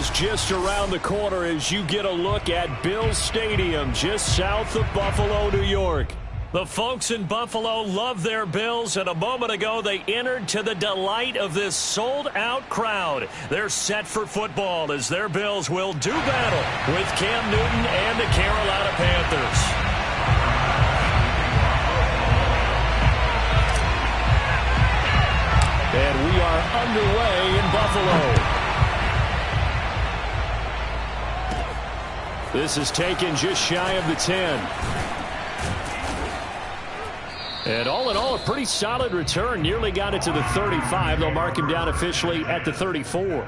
is just around the corner as you get a look at Bills Stadium just south of Buffalo, New York. The folks in Buffalo love their Bills, and a moment ago they entered to the delight of this sold-out crowd. They're set for football as their Bills will do battle with Cam Newton and the Carolina Panthers. And we are underway in Buffalo. This is taken just shy of the 10. And all in all, a pretty solid return. Nearly got it to the 35. They'll mark him down officially at the 34.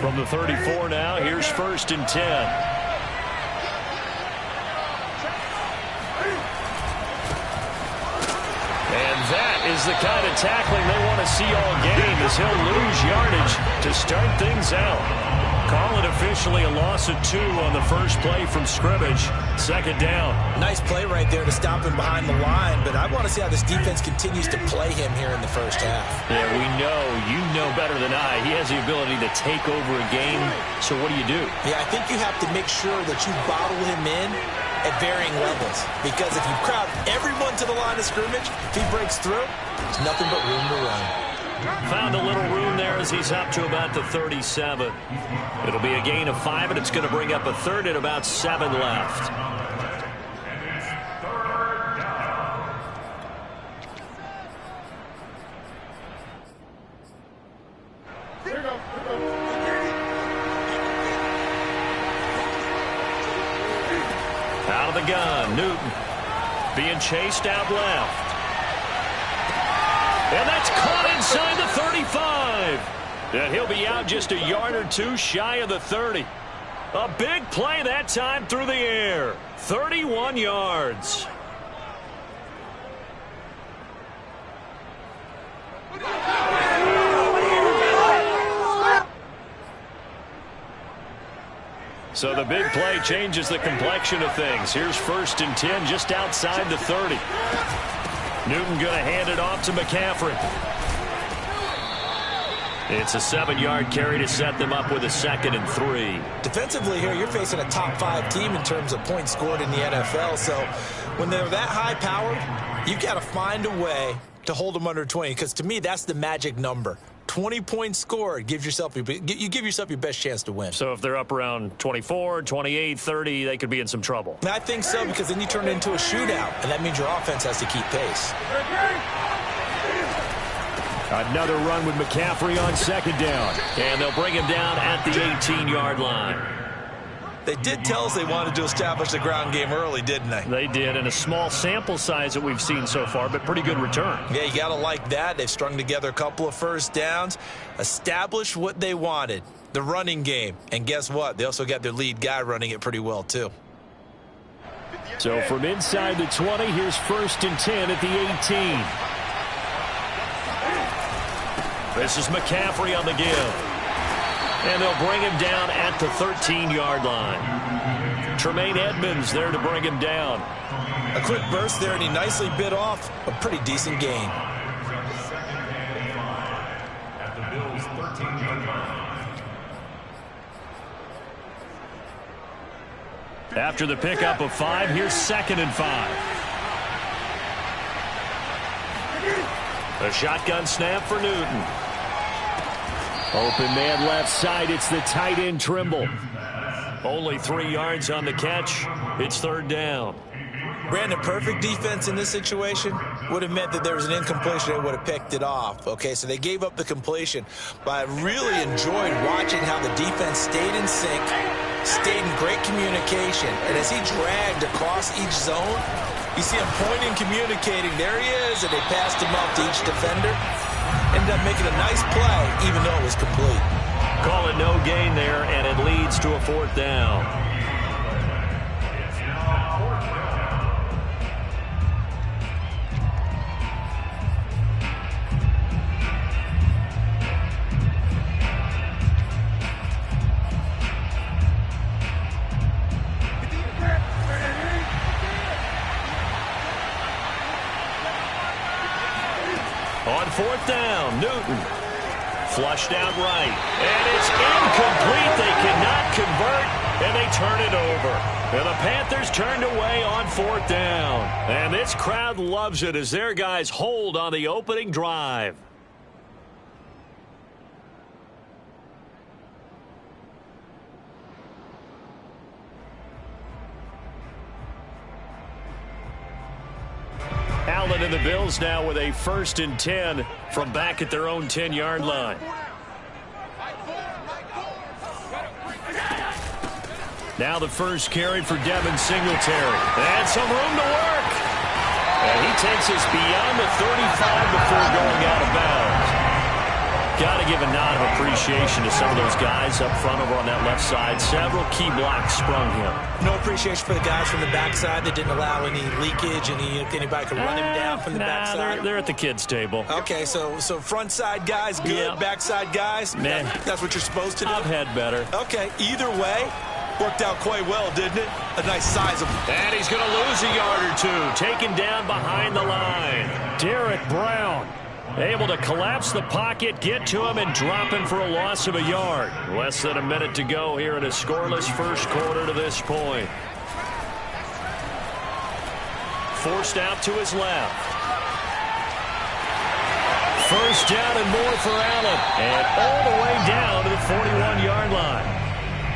From the 34 now, here's 1st and 10. That is the kind of tackling they want to see all game as he'll lose yardage to start things out. Call it officially a loss of 2 on the first play from scrimmage. 2nd down. Nice play right there to stop him behind the line, but I want to see how this defense continues to play him here in the first half. Yeah, we know, you know better than I, he has the ability to take over a game, so what do you do? Yeah, I think you have to make sure that you bottle him in at varying levels, because if you crowd everyone to the line of scrimmage, if he breaks through, there's nothing but room to run. Found a little room there as he's up to about the 37. It'll be a gain of 5, and it's going to bring up a 3rd and about 7 left. Out of the gun, Newton being chased out left. And that's caught inside the 35. And he'll be out just a yard or 2 shy of the 30. A big play that time through the air. 31 yards. So the big play changes the complexion of things. Here's 1st and 10 just outside the 30. Newton going to hand it off to McCaffrey. It's a 7-yard carry to set them up with a 2nd and 3. Defensively here, you're facing a top 5 team in terms of points scored in the NFL. So when they're that high-powered, you've got to find a way to hold them under 20, because to me, that's the magic number. 20 points scored, you give yourself your best chance to win. So if they're up around 24, 28, 30, they could be in some trouble. I think so, because then you turn it into a shootout, and that means your offense has to keep pace. Another run with McCaffrey on 2nd down. And they'll bring him down at the 18-yard line. They did tell us they wanted to establish the ground game early, didn't they? They did, and a small sample size that we've seen so far, but pretty good return. Yeah, you got to like that. They've strung together a couple of first downs, established what they wanted, the running game. And guess what? They also got their lead guy running it pretty well, too. So from inside the 20, here's 1st and 10 at the 18. This is McCaffrey on the give. And they'll bring him down at the 13-yard line. Tremaine Edmonds there to bring him down. A quick burst there, and he nicely bit off a pretty decent gain. At the Bills' 13-yard line. After the pickup of 5, here's 2nd and 5. A shotgun snap for Newton. Open man left side. It's the tight end Trimble. Only 3 yards on the catch. It's 3rd down. Brandon, perfect defense in this situation would have meant that there was an incompletion. They would have picked it off. Okay, so they gave up the completion. But I really enjoyed watching how the defense stayed in sync, stayed in great communication. And as he dragged across each zone, you see him pointing, communicating. There he is, and they passed him up to each defender. Ended up making a nice play, even though it was complete. Call it no gain there, and it leads to a 4th down. On fourth down, Newton. Flushed out right. And it's incomplete. They cannot convert, and they turn it over. And the Panthers turned away on fourth down. And this crowd loves it as their guys hold on the opening drive. Allen and the Bills now with a 1st and 10 from back at their own 10-yard line. Now the first carry for Devin Singletary. And some room to work. And he takes us beyond the 35 before going out of bounds. Got to give a nod of appreciation to some of those guys up front over on that left side. Several key blocks sprung him. No appreciation for the guys from the backside that didn't allow any leakage, anybody could run him down from the backside. They're at the kids' table. Okay, so front side guys good, yeah. Backside guys, man, that's what you're supposed to do. I've had better. Okay, either way, worked out quite well, didn't it? A nice size of him. And he's going to lose a yard or two, taken down behind the line. Derek Brown able to collapse the pocket, get to him, and drop him for a loss of a yard. Less than a minute to go here in a scoreless first quarter to this point. Forced out to his left. First down and more for Allen. And all the way down to the 41-yard line.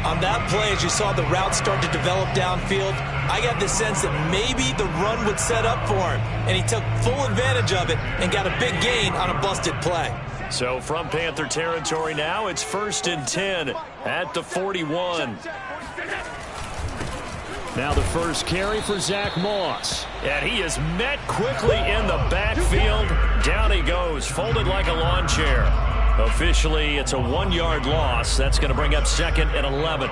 On that play, as you saw the route start to develop downfield, I got the sense that maybe the run would set up for him. And he took full advantage of it and got a big gain on a busted play. So from Panther territory now, it's 1st and 10 at the 41. Now the first carry for Zach Moss. And he is met quickly in the backfield. Down he goes, folded like a lawn chair. Officially, it's a 1-yard loss. That's going to bring up 2nd and 11.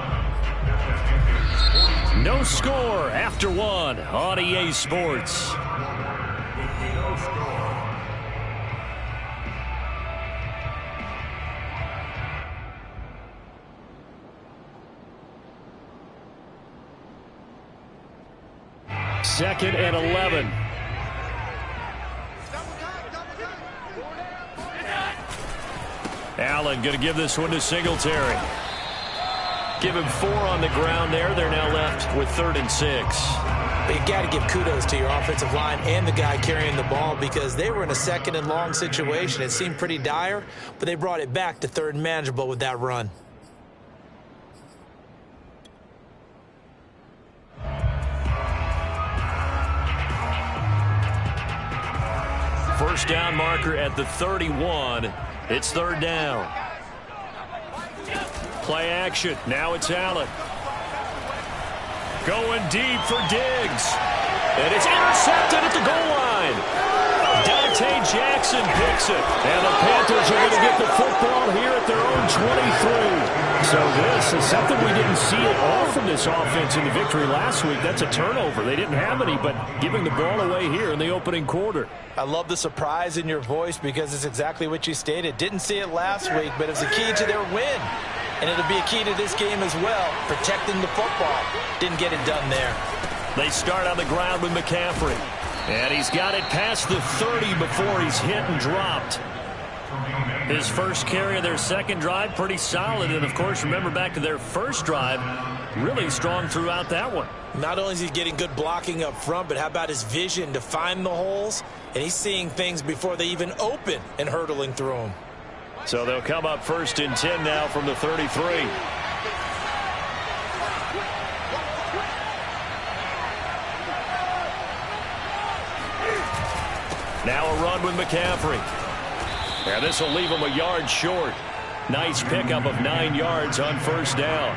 No score after 1 on EA Sports. No score. Second and 11. Allen going to give this one to Singletary. Give him 4 on the ground there. They're now left with 3rd and 6. But you got to give kudos to your offensive line and the guy carrying the ball because they were in a 2nd and long situation. It seemed pretty dire, but they brought it back to 3rd and manageable with that run. First down marker at the 31. It's 3rd down. Play action. Now it's Allen. Going deep for Diggs. And it's intercepted at the goal line. Dante Jackson picks it. And the Panthers are going to get the football here at their own 23. So this is something we didn't see at all from this offense in the victory last week. That's a turnover. They didn't have any, but giving the ball away here in the opening quarter. I love the surprise in your voice because it's exactly what you stated. Didn't see it last week, but it was a key to their win. And it'll be a key to this game as well, protecting the football. Didn't get it done there. They start on the ground with McCaffrey. And he's got it past the 30 before he's hit and dropped. His first carry of their second drive, pretty solid. And, of course, remember back to their first drive, really strong throughout that one. Not only is he getting good blocking up front, but how about his vision to find the holes? And he's seeing things before they even open and hurdling through them. So they'll come up 1st and 10 now from the 33. Now a run with McCaffrey. And this will leave him a yard short. Nice pickup of 9 yards on first down.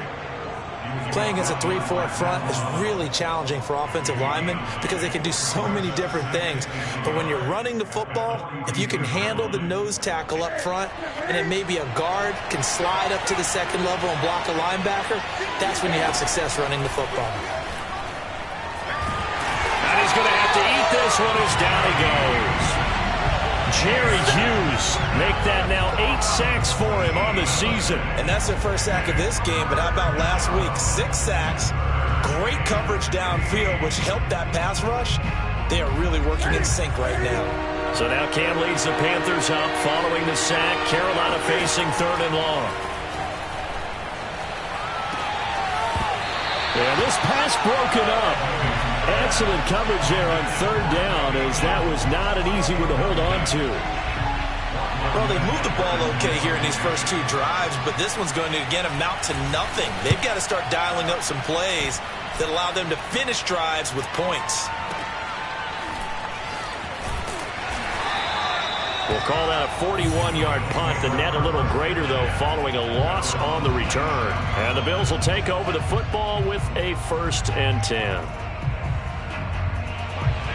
Playing as a 3-4 front is really challenging for offensive linemen because they can do so many different things. But when you're running the football, if you can handle the nose tackle up front and then maybe a guard can slide up to the second level and block a linebacker, that's when you have success running the football. And he's going to have to eat this one as down he goes. Jerry Hughes make that now 8 sacks for him on the season. And that's their first sack of this game, but how about last week? 6 sacks, great coverage downfield, which helped that pass rush. They are really working in sync right now. So now Cam leads the Panthers up following the sack. Carolina facing 3rd and long. And this pass broken up. Excellent coverage there on 3rd down, as that was not an easy one to hold on to. Well, they moved the ball okay here in these first 2 drives, but this one's going to, again, amount to nothing. They've got to start dialing up some plays that allow them to finish drives with points. We'll call that a 41-yard punt. The net a little greater, though, following a loss on the return. And the Bills will take over the football with a 1st and 10.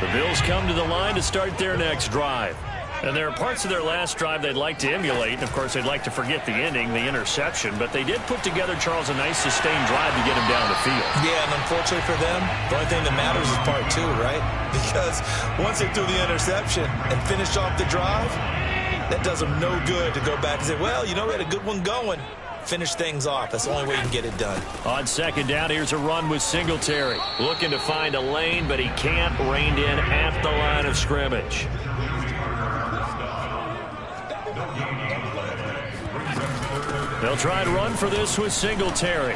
The Bills come to the line to start their next drive. And there are parts of their last drive they'd like to emulate. And, of course, they'd like to forget the ending, the interception. But they did put together, Charles, a nice sustained drive to get him down the field. Yeah, and unfortunately for them, the only thing that matters is part 2, right? Because once they threw the interception and finished off the drive, that does them no good to go back and say, well, you know, we had a good one going. Finish things off. That's the only way you can get it done. On 2nd down, here's a run with Singletary. Looking to find a lane, but he can't. Reined in at the line of scrimmage. They'll try and run for this with Singletary.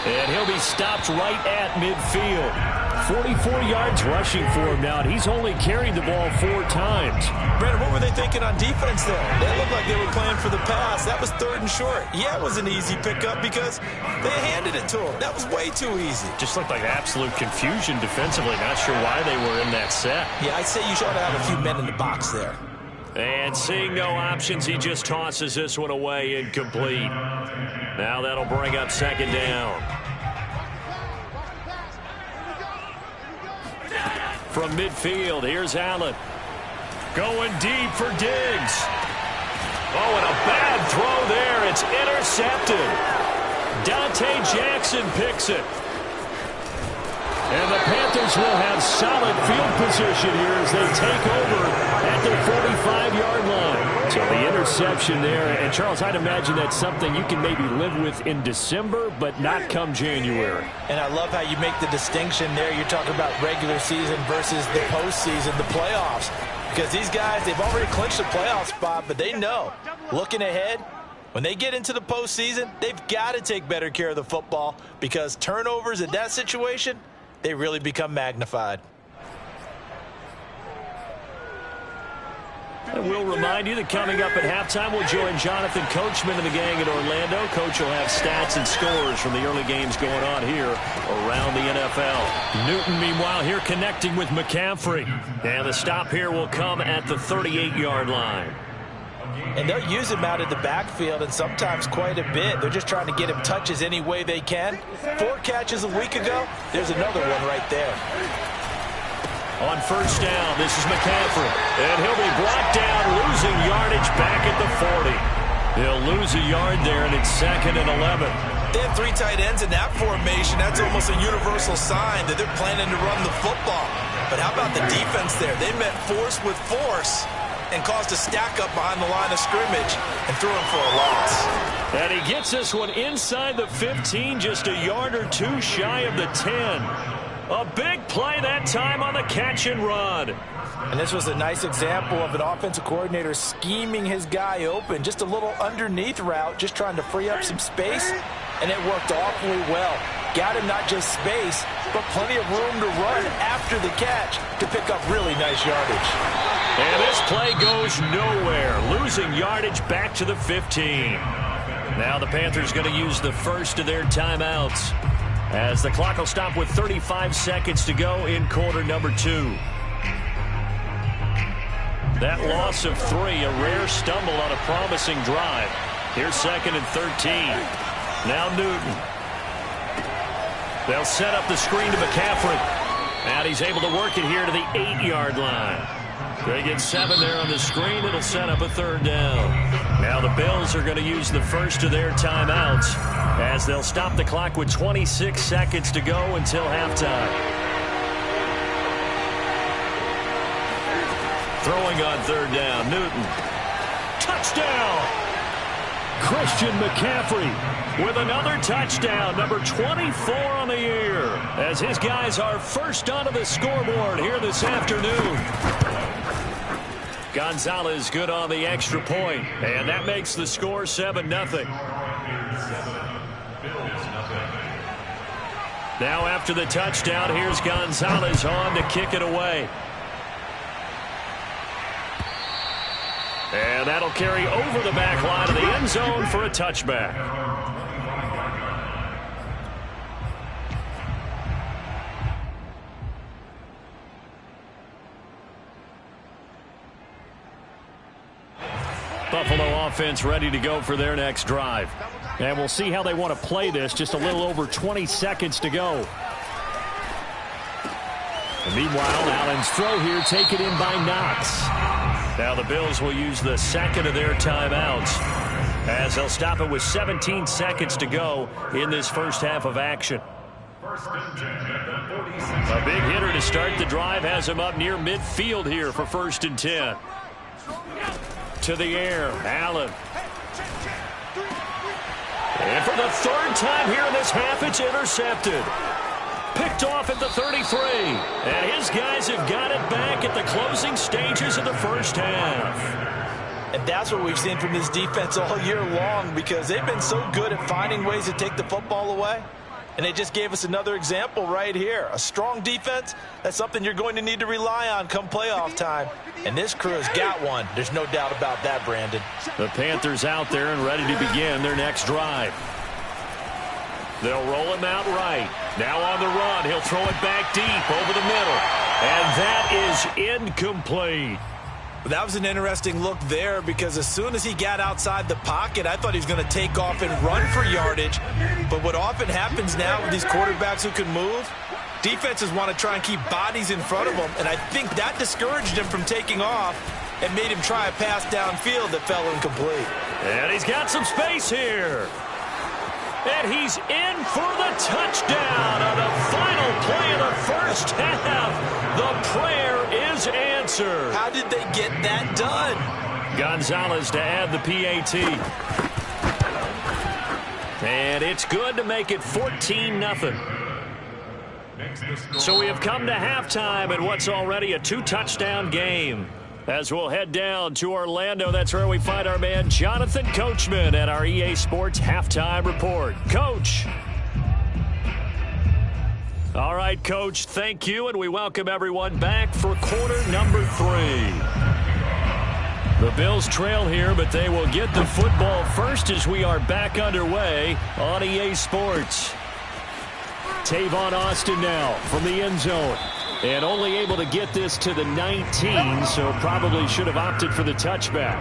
And he'll be stopped right at midfield. 44 yards rushing for him now, and he's only carried the ball 4 times. Brandon, what were they thinking on defense there? They looked like they were playing for the pass. That was 3rd and short. Yeah, it was an easy pickup because they handed it to him. That was way too easy. Just looked like absolute confusion defensively. Not sure why they were in that set. Yeah, I'd say you should have a few men in the box there. And seeing no options, he just tosses this one away, incomplete. Now that'll bring up 2nd down. From midfield, here's Allen. Going deep for Diggs. Oh, and a bad throw there. It's intercepted. Dante Jackson picks it. And the Panthers will have solid field position here as they take over at their 45-yard line. So the interception there. And, Charles, I'd imagine that's something you can maybe live with in December, but not come January. And I love how you make the distinction there. You're talking about regular season versus the postseason, the playoffs. Because these guys, they've already clinched the playoff spot, but they know, looking ahead, when they get into the postseason, they've got to take better care of the football because turnovers in that situation, they really become magnified. And we'll remind you that coming up at halftime, we'll join Jonathan Coachman and the gang in Orlando. Coach will have stats and scores from the early games going on here around the NFL. Newton, meanwhile, here connecting with McCaffrey. And the stop here will come at the 38-yard line. And they'll use him out of the backfield, and sometimes quite a bit. They're just trying to get him touches any way they can. 4 catches a week ago. There's another one right there. On 1st down, this is McCaffrey. And he'll be brought down, losing yardage back at the 40. He'll lose a yard there, and it's 2nd and 11. They have 3 tight ends in that formation. That's almost a universal sign that they're planning to run the football. But how about the defense there? They met force with force and caused a stack up behind the line of scrimmage and threw him for a loss. And he gets this one inside the 15, just a yard or 2 shy of the 10. A big play that time on the catch and run. And this was a nice example of an offensive coordinator scheming his guy open. Just a little underneath route, just trying to free up some space, and it worked awfully well. Got him not just space, but plenty of room to run after the catch to pick up really nice yardage. And this play goes nowhere, losing yardage back to the 15. Now the Panthers going to use the first of their timeouts, as the clock will stop with 35 seconds to go in quarter number 2. That loss of 3, a rare stumble on a promising drive. Here's 2nd and 13. Now Newton. They'll set up the screen to McCaffrey. And he's able to work it here to the 8-yard line. They get 7 there on the screen. It'll set up a 3rd down. Now the Bills are going to use the first of their timeouts, as they'll stop the clock with 26 seconds to go until halftime. Throwing on 3rd down, Newton. Touchdown! Christian McCaffrey with another touchdown, number 24 on the year, as his guys are first onto the scoreboard here this afternoon. Gonzalez good on the extra point, and that makes the score 7-0. Now after the touchdown, here's Gonzalez on to kick it away. And that'll carry over the back line of the end zone for a touchback. Buffalo offense ready to go for their next drive. And we'll see how they want to play this. Just a little over 20 seconds to go. And meanwhile, Allen's throw here taken in by Knox. Now the Bills will use the second of their timeouts as they'll stop it with 17 seconds to go in this first half of action. A big hitter to start the drive has him up near midfield here for 1st and 10. To the air, Allen. And for the third time here in this half, it's intercepted. Picked off at the 33. And his guys have got it back at the closing stages of the first half. And that's what we've seen from this defense all year long, because they've been so good at finding ways to take the football away. And they just gave us another example right here. A strong defense, that's something you're going to need to rely on come playoff time. And this crew has got one. There's no doubt about that, Brandon. The Panthers out there and ready to begin their next drive. They'll roll him out right. Now on the run, he'll throw it back deep over the middle. And that is incomplete. That was an interesting look there, because as soon as he got outside the pocket, I thought he was going to take off and run for yardage. But what often happens now with these quarterbacks who can move, defenses want to try and keep bodies in front of them, and I think that discouraged him from taking off and made him try a pass downfield that fell incomplete. And he's got some space here. And he's in for the touchdown on the final play of the first half. The prayer is answered. How did they get that done? Gonzalez to add the PAT. And it's good to make it 14-0. So we have come to halftime in what's already a 2-touchdown game. As we'll head down to Orlando, that's where we find our man Jonathan Coachman at our EA Sports Halftime Report. Coach. All right, Coach, thank you, and we welcome everyone back for quarter number 3. The Bills trail here, but they will get the football first as we are back underway on EA Sports. Tavon Austin now from the end zone. And only able to get this to the 19, so probably should have opted for the touchback.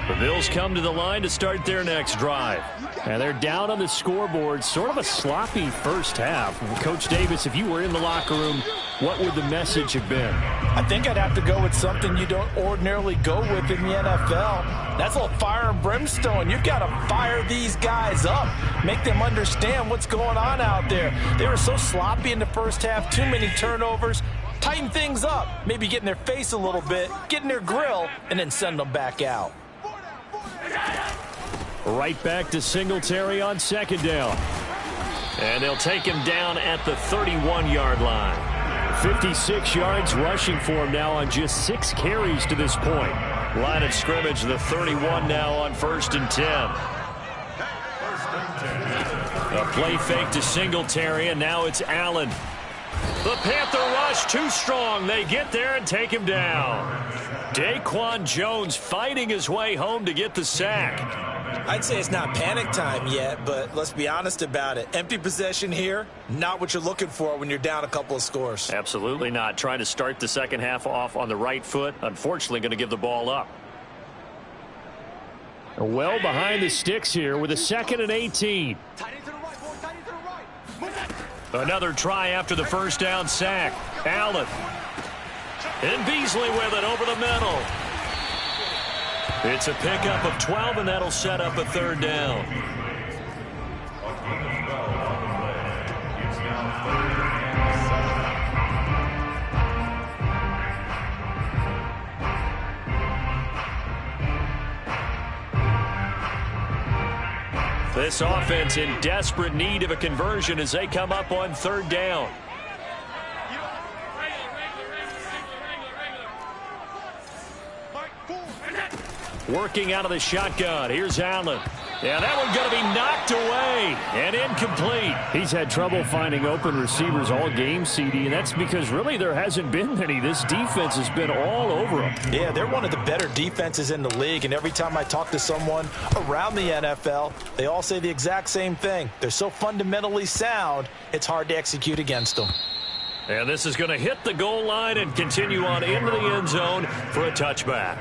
The Bills come to the line to start their next drive. And they're down on the scoreboard, sort of a sloppy first half. Coach Davis, if you were in the locker room, what would the message have been? I think I'd have to go with something you don't ordinarily go with in the NFL. That's a little fire and brimstone. You've got to fire these guys up. Make them understand what's going on out there. They were so sloppy in the first half, too many turnovers. Tighten things up. Maybe get in their face a little bit, get in their grill, and then send them back out. Right back to Singletary on second down. And they'll take him down at the 31-yard line. 56 yards rushing for him now on just 6 carries to this point. Line of scrimmage, the 31 now on 1st and 10. A play fake to Singletary, and now it's Allen. The Panther rush too strong. They get there and take him down. Daquan Jones fighting his way home to get the sack. I'd say it's not panic time yet, but let's be honest about it. Empty possession here, not what you're looking for when you're down a couple of scores. Absolutely not. Trying to start the second half off on the right foot. Unfortunately, going to give the ball up. Well behind the sticks here with a 2nd and 18. Another try after the first down sack. Allen. And Beasley with it over the middle. It's a pickup of 12, and that'll set up a 3rd down. This offense in desperate need of a conversion as they come up on third down. Working out of the shotgun. Here's Allen. Yeah, that one's going to be knocked away and incomplete. He's had trouble finding open receivers all game, CD, and that's because really there hasn't been many. This defense has been all over them. Yeah, they're one of the better defenses in the league, and every time I talk to someone around the NFL, they all say the exact same thing. They're so fundamentally sound, it's hard to execute against them. And this is going to hit the goal line and continue on into the end zone for a touchback.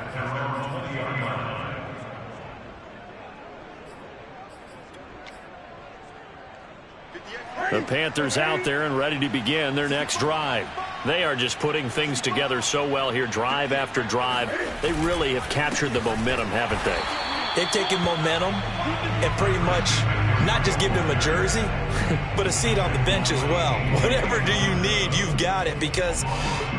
The Panthers out there and ready to begin their next drive. They are just putting things together so well here, drive after drive. They really have captured the momentum, haven't they? They've taken momentum and pretty much not just given them a jersey, but a seat on the bench as well. Whatever do you need, you've got it, because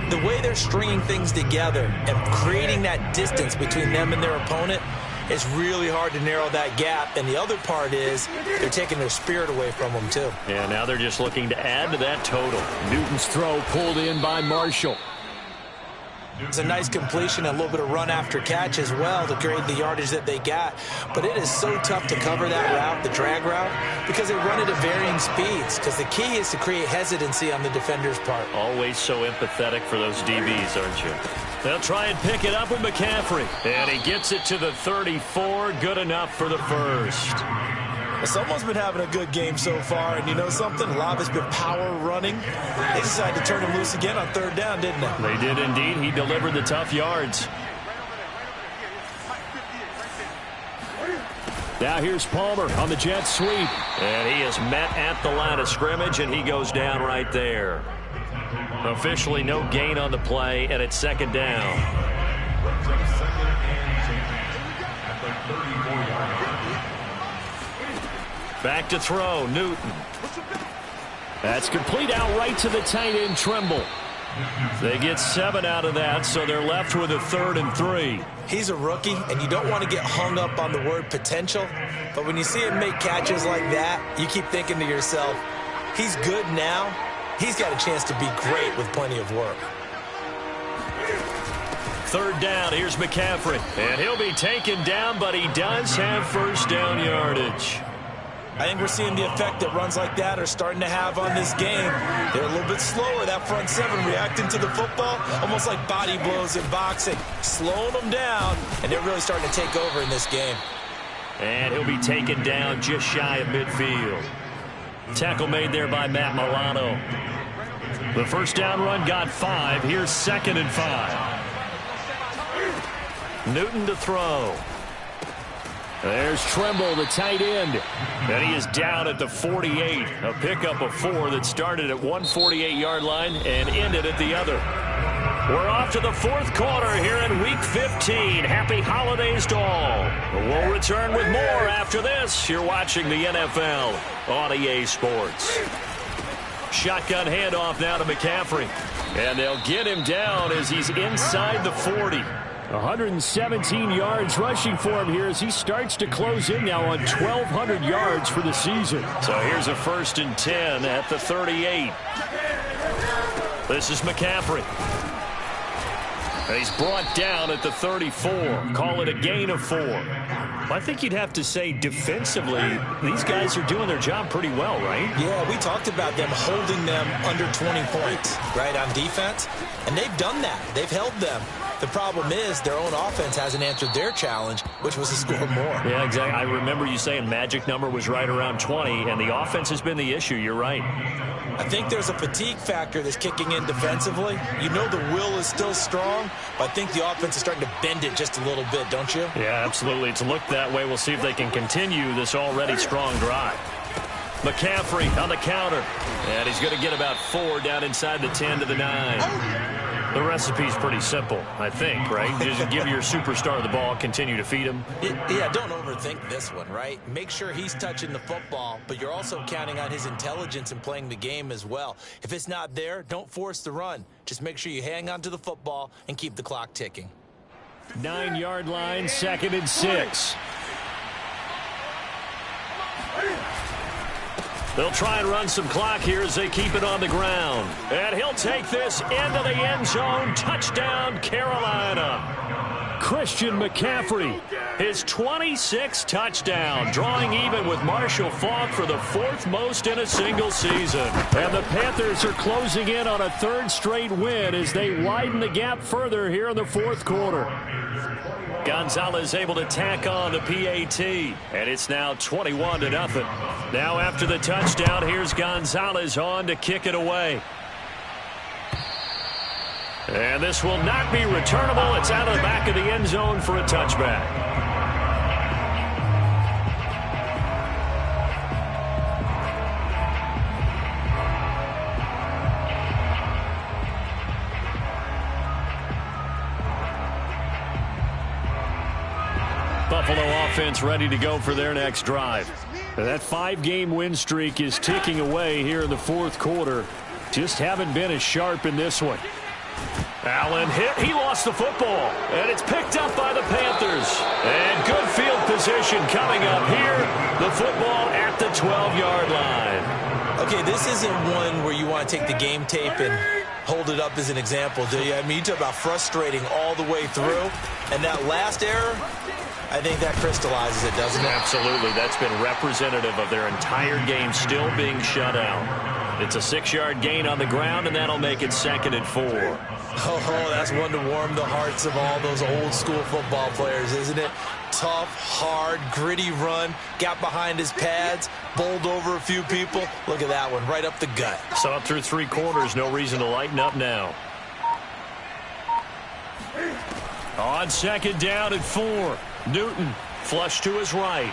the way they're stringing things together and creating that distance between them and their opponent, it's really hard to narrow that gap. And the other part is they're taking their spirit away from them, too. Yeah, now they're just looking to add to that total. Newton's throw pulled in by Marshall. It's a nice completion and a little bit of run after catch as well to create the yardage that they got. But it is so tough to cover that route, the drag route, because they run it at varying speeds. Because the key is to create hesitancy on the defender's part. Always so empathetic for those DBs, aren't you? They'll try and pick it up with McCaffrey. And he gets it to the 34. Good enough for the first. Well, someone's been having a good game so far, and you know something? A lot has been power running. They decided to turn him loose again on third down, didn't they? They did indeed. He delivered the tough yards. Now here's Palmer on the jet sweep. And he is met at the line of scrimmage, and he goes down right there. Officially no gain on the play, and it's second down. Back to throw, Newton. That's complete out right to the tight end, Trimble. They get 7 out of that, so they're left with a 3rd and 3. He's a rookie, and you don't want to get hung up on the word potential. But when you see him make catches like that, you keep thinking to yourself, he's good now. He's got a chance to be great with plenty of work. 3rd down, here's McCaffrey. And he'll be taken down, but he does have first down yardage. I think we're seeing the effect that runs like that are starting to have on this game. They're a little bit slower, that front seven, reacting to the football, almost like body blows in boxing, slowing them down, and they're really starting to take over in this game. And he'll be taken down just shy of midfield. Tackle made there by Matt Milano. The first down run got 5. Here's 2nd and 5. Newton to throw. There's Trimble, the tight end. And he is down at the 48. A pickup of 4 that started at 148-yard line and ended at the other. We're off to the 4th quarter here in Week 15. Happy holidays to all. We'll return with more after this. You're watching the NFL on EA Sports. Shotgun handoff now to McCaffrey. And they'll get him down as he's inside the 40. 117 yards rushing for him here as he starts to close in now on 1,200 yards for the season. So here's a 1st and 10 at the 38. This is McCaffrey. And he's brought down at the 34. Call it a gain of 4. I think you'd have to say defensively, these guys are doing their job pretty well, right? Yeah, we talked about them holding them under 20 points, right, on defense. And they've done that. They've held them. The problem is their own offense hasn't answered their challenge, which was to score more. Yeah, exactly. I remember you saying magic number was right around 20, and the offense has been the issue. You're right. I think there's a fatigue factor that's kicking in defensively. You know the will is still strong, but I think the offense is starting to bend it just a little bit, don't you? Yeah, absolutely. It's looked that way. We'll see if they can continue this already strong drive. McCaffrey on the counter. And he's going to get about 4 down inside the 10 to the 9. The recipe's pretty simple, I think, right? Just give your superstar the ball, continue to feed him. Yeah, don't overthink this one, right? Make sure he's touching the football, but you're also counting on his intelligence in playing the game as well. If it's not there, don't force the run. Just make sure you hang on to the football and keep the clock ticking. 9-yard line, 2nd and 6. They'll try and run some clock here as they keep it on the ground. And he'll take this into the end zone. Touchdown, Carolina. Christian McCaffrey, his 26th touchdown, drawing even with Marshall Faulk for the 4th most in a single season. And the Panthers are closing in on a 3rd straight win as they widen the gap further here in the 4th quarter. Gonzalez able to tack on the PAT, and it's now 21-0. Now after the touchdown, here's Gonzalez on to kick it away. And this will not be returnable. It's out of the back of the end zone for a touchback. Buffalo offense ready to go for their next drive. That 5-game win streak is ticking away here in the 4th quarter. Just haven't been as sharp in this one. Allen hit. He lost the football. And it's picked up by the Panthers. And good field position coming up here. The football at the 12-yard line. Okay, this isn't one where you want to take the game tape and hold it up as an example, do you? I mean, you talk about frustrating all the way through. And that last error, I think that crystallizes it, doesn't it? Absolutely. That's been representative of their entire game still being shut out. It's a 6-yard gain on the ground, and that'll make it 2nd and 4. Oh, that's one to warm the hearts of all those old-school football players, isn't it? Tough, hard, gritty run, got behind his pads, bowled over a few people. Look at that one, right up the gut. Saw it through 3 quarters, no reason to lighten up now. On 2nd down and 4, Newton flush to his right.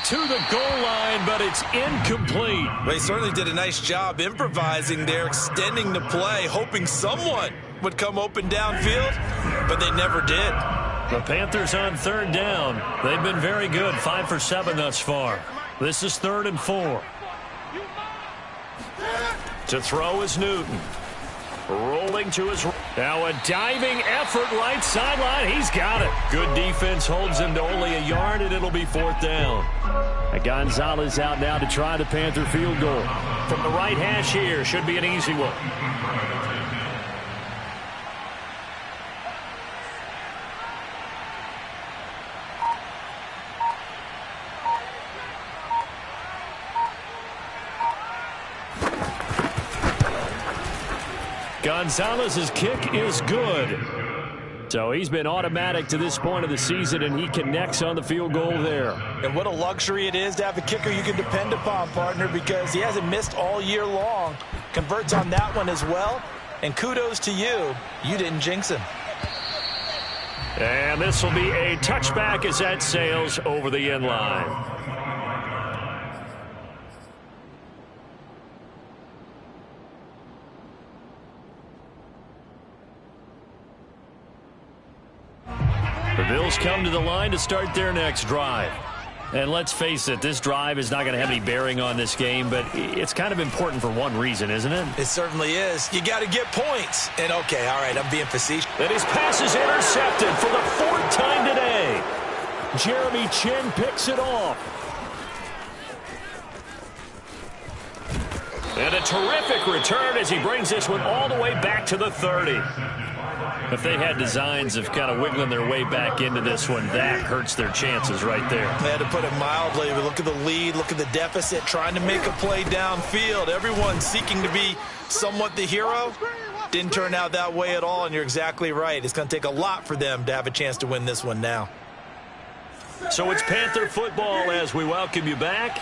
To the goal line, but it's incomplete. They certainly did a nice job improvising there, extending the play, hoping someone would come open downfield, but they never did. The Panthers on 3rd down. They've been very good, 5 for 7 thus far. This is 3rd and 4. To throw is Newton. Rolling to his right. Now a diving effort right sideline. He's got it. Good defense holds him to only a yard, and it'll be 4th down. Gonzalez out now to try the Panther field goal. From the right hash here, should be an easy one. Gonzalez's kick is good. So he's been automatic to this point of the season, and he connects on the field goal there. And what a luxury it is to have a kicker you can depend upon, partner, because he hasn't missed all year long. Converts on that one as well. And kudos to you. You didn't jinx him. And this will be a touchback as that sails over the end line. The Bills come to the line to start their next drive. And let's face it, this drive is not going to have any bearing on this game, but it's kind of important for one reason, isn't it? It certainly is. You got to get points. And okay, all right, I'm being facetious. And his pass is intercepted for the 4th time today. Jeremy Chin picks it off. And a terrific return as he brings this one all the way back to the 30. If they had designs of kind of wiggling their way back into this one, that hurts their chances right there. They had to put it mildly. But look at the lead, look at the deficit, trying to make a play downfield. Everyone seeking to be somewhat the hero. Didn't turn out that way at all, and you're exactly right. It's going to take a lot for them to have a chance to win this one now. So it's Panther football as we welcome you back.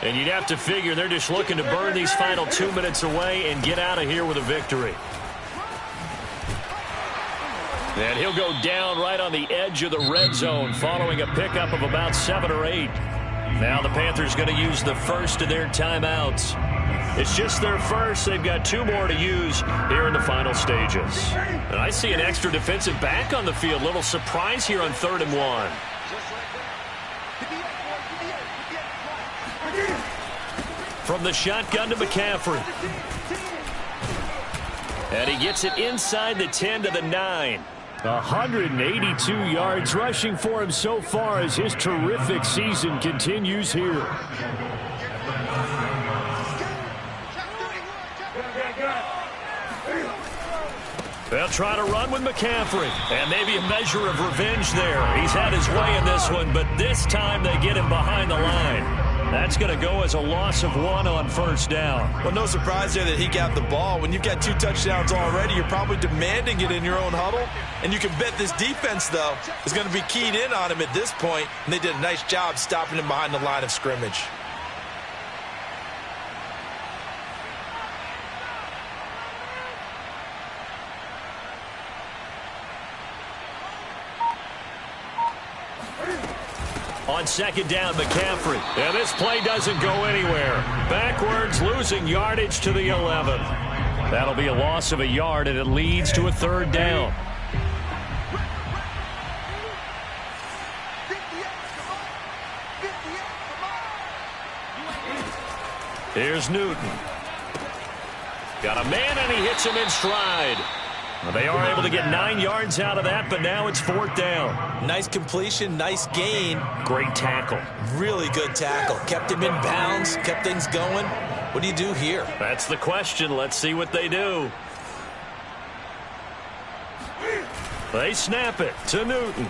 And you'd have to figure they're just looking to burn these final 2 minutes away and get out of here with a victory. And he'll go down right on the edge of the red zone following a pickup of about 7 or 8. Now the Panthers going to use the first of their timeouts. It's just their first. They've got 2 more to use here in the final stages. And I see an extra defensive back on the field. Little surprise here on 3rd and 1. From the shotgun to McCaffrey. And he gets it inside the 10 to the 9. 182 yards rushing for him so far as his terrific season continues here. They'll try to run with McCaffrey. And maybe a measure of revenge there. He's had his way in this one, but this time they get him behind the line. That's going to go as a loss of 1 on first down. Well, no surprise there that he got the ball. When you've got 2 touchdowns already, you're probably demanding it in your own huddle. And you can bet this defense, though, is going to be keyed in on him at this point. And they did a nice job stopping him behind the line of scrimmage. On second down, McCaffrey. And this play doesn't go anywhere. Backwards, losing yardage to the 11. That'll be a loss of a yard, and it leads to a third down. Here's Newton. Got a man, and he hits him in stride. Well, they are able to get 9 yards out of that, but now it's 4th down. Nice completion, nice gain. Great tackle. Really good tackle. Kept him in bounds, kept things going. What do you do here? That's the question. Let's see what they do. They snap it to Newton.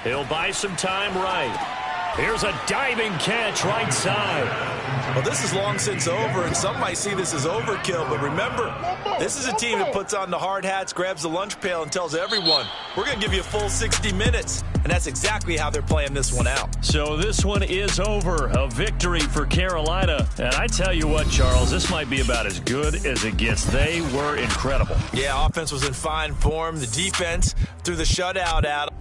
He'll buy some time right. Here's a diving catch right side. Well, this is long since over, and some might see this as overkill, but remember, this is a team that puts on the hard hats, grabs the lunch pail, and tells everyone, we're going to give you a full 60 minutes. And that's exactly how they're playing this one out. So this one is over. A victory for Carolina. And I tell you what, Charles, this might be about as good as it gets. They were incredible. Yeah, offense was in fine form. The defense threw the shutout out.